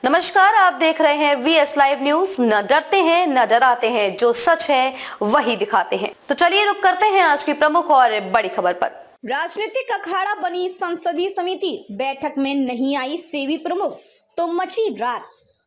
नमस्कार, आप देख रहे हैं VS लाइव न्यूज। न डरते हैं न डराते हैं, जो सच है वही दिखाते हैं। तो चलिए रुक करते हैं आज की प्रमुख और बड़ी खबर पर। राजनीतिक अखाड़ा बनी संसदीय समिति, बैठक में नहीं आई सेवी प्रमुख तो मची रार।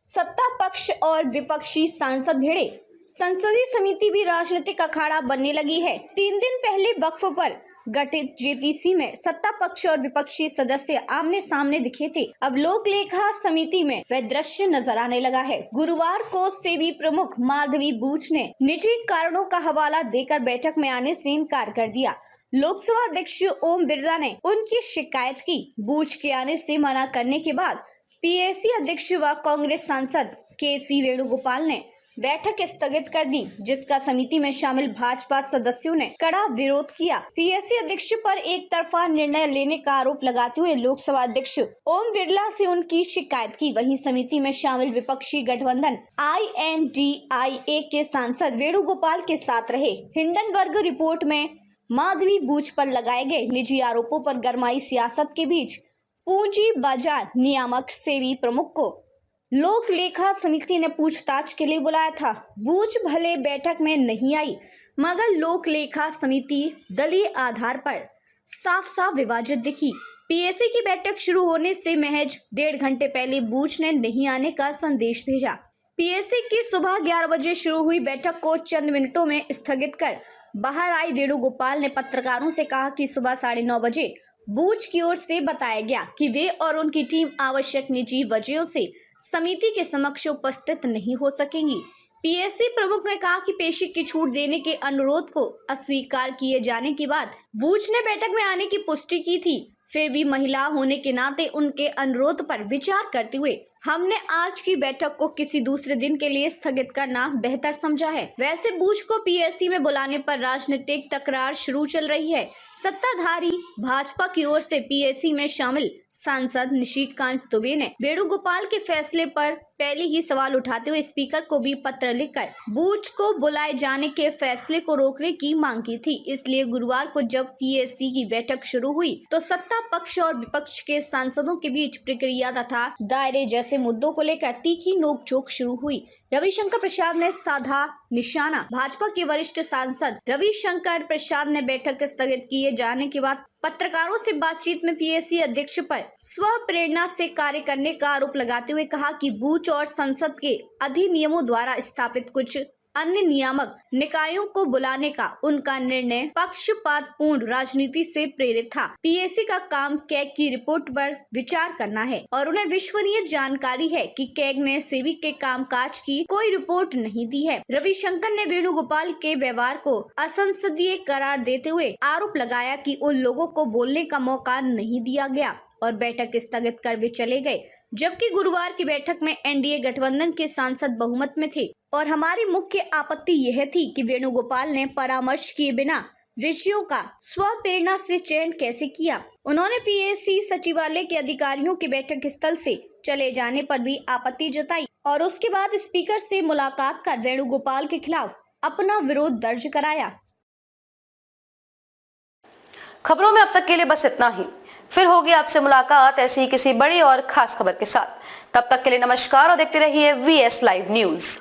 सत्ता पक्ष और विपक्षी सांसद भिड़े। संसदीय समिति भी राजनीतिक अखाड़ा बनने लगी है। 3 दिन पहले वक्फ पर गठित जेपीसी में सत्ता पक्ष और विपक्षी सदस्य आमने सामने दिखे थे। अब लोक लेखा समिति में वह दृश्य नजर आने लगा है। गुरुवार को सेवी प्रमुख माधवी बूच ने निजी कारणों का हवाला देकर बैठक में आने से इनकार कर दिया। लोकसभा अध्यक्ष ओम बिरला ने उनकी शिकायत की। बूच के आने से मना करने के बाद पीएसी अध्यक्ष व कांग्रेस सांसद केसी वेणुगोपाल ने बैठक स्थगित कर दी, जिसका समिति में शामिल भाजपा सदस्यों ने कड़ा विरोध किया। पीएसी अध्यक्ष पर एक तरफा निर्णय लेने का आरोप लगाते हुए लोकसभा अध्यक्ष ओम बिरला से उनकी शिकायत की। वहीं समिति में शामिल विपक्षी गठबंधन INDIA के सांसद वेणुगोपाल के साथ रहे। हिंडनबर्ग रिपोर्ट में माधवी बूच पर लगाए गए निजी आरोपों पर गरमाई सियासत के बीच पूंजी बाजार नियामक सेवी प्रमुख को लोक लेखा समिति ने पूछताछ के लिए बुलाया था। बूच भले बैठक में नहीं आई, मगर लोक लेखा समिति दलीय आधार पर साफ साफ विभाजित दिखी। पीएसी की बैठक शुरू होने से महज 1.5 घंटे पहले बूच ने नहीं आने का संदेश भेजा। पीएसी की सुबह 11 बजे शुरू हुई बैठक को चंद मिनटों में स्थगित कर बाहर आई वेणुगोपाल ने पत्रकारों से कहा कि सुबह 9:30 बजे बूच की ओर से बताया गया कि वे और उनकी टीम आवश्यक निजी वजहों से समिति के समक्ष उपस्थित नहीं हो सकेंगी। पीएसी प्रमुख ने कहा कि पेशी की छूट देने के अनुरोध को अस्वीकार किए जाने के बाद बूच ने बैठक में आने की पुष्टि की थी। फिर भी महिला होने के नाते उनके अनुरोध पर विचार करते हुए हमने आज की बैठक को किसी दूसरे दिन के लिए स्थगित करना बेहतर समझा है। वैसे बूच को पीएसी में बुलाने पर राजनीतिक तकरार शुरू चल रही है। सत्ताधारी भाजपा की ओर से पीएसी में शामिल सांसद निशिकांत दुबे ने वेणुगोपाल के फैसले पर पहले ही सवाल उठाते हुए स्पीकर को भी पत्र लिखकर बूच को बुलाए जाने के फैसले को रोकने की मांग की थी। इसलिए गुरुवार को जब पीएसी की बैठक शुरू हुई तो सत्ता पक्ष और विपक्ष के सांसदों के बीच प्रक्रिया तथा दायरे जैसे मुद्दों को लेकर तीखी नोकझोंक शुरू हुई। रविशंकर प्रसाद ने साधा निशाना। भाजपा के वरिष्ठ सांसद रविशंकर प्रसाद ने बैठक स्थगित किए जाने के बाद पत्रकारों से बातचीत में पीएसी अध्यक्ष पर स्व प्रेरणा से कार्य करने का आरोप लगाते हुए कहा कि बूच और संसद के अधिनियमों द्वारा स्थापित कुछ अन्य नियामक निकायों को बुलाने का उनका निर्णय पक्षपातपूर्ण राजनीति से प्रेरित था। पीएसी का काम कैग की रिपोर्ट पर विचार करना है और उन्हें विश्वसनीय जानकारी है कि कैग ने सेवी के कामकाज की कोई रिपोर्ट नहीं दी है। रविशंकर ने वेणुगोपाल के व्यवहार को असंसदीय करार देते हुए आरोप लगाया कि उन लोगों को बोलने का मौका नहीं दिया गया और बैठक स्थगित कर वे चले गए। जबकि गुरुवार की बैठक में एनडीए गठबंधन के सांसद बहुमत में थे और हमारी मुख्य आपत्ति यह थी कि वेणुगोपाल ने परामर्श किए बिना विषयों का स्व प्रेरणा से चयन कैसे किया। उन्होंने पीएसी सचिवालय के अधिकारियों के बैठक स्थल से चले जाने पर भी आपत्ति जताई और उसके बाद स्पीकर से मुलाकात कर वेणुगोपाल के खिलाफ अपना विरोध दर्ज कराया। खबरों में अब तक के लिए बस इतना ही। फिर होगी आपसे मुलाकात ऐसी किसी बड़ी और खास खबर के साथ। तब तक के लिए नमस्कार और देखते रहिए VS लाइव न्यूज।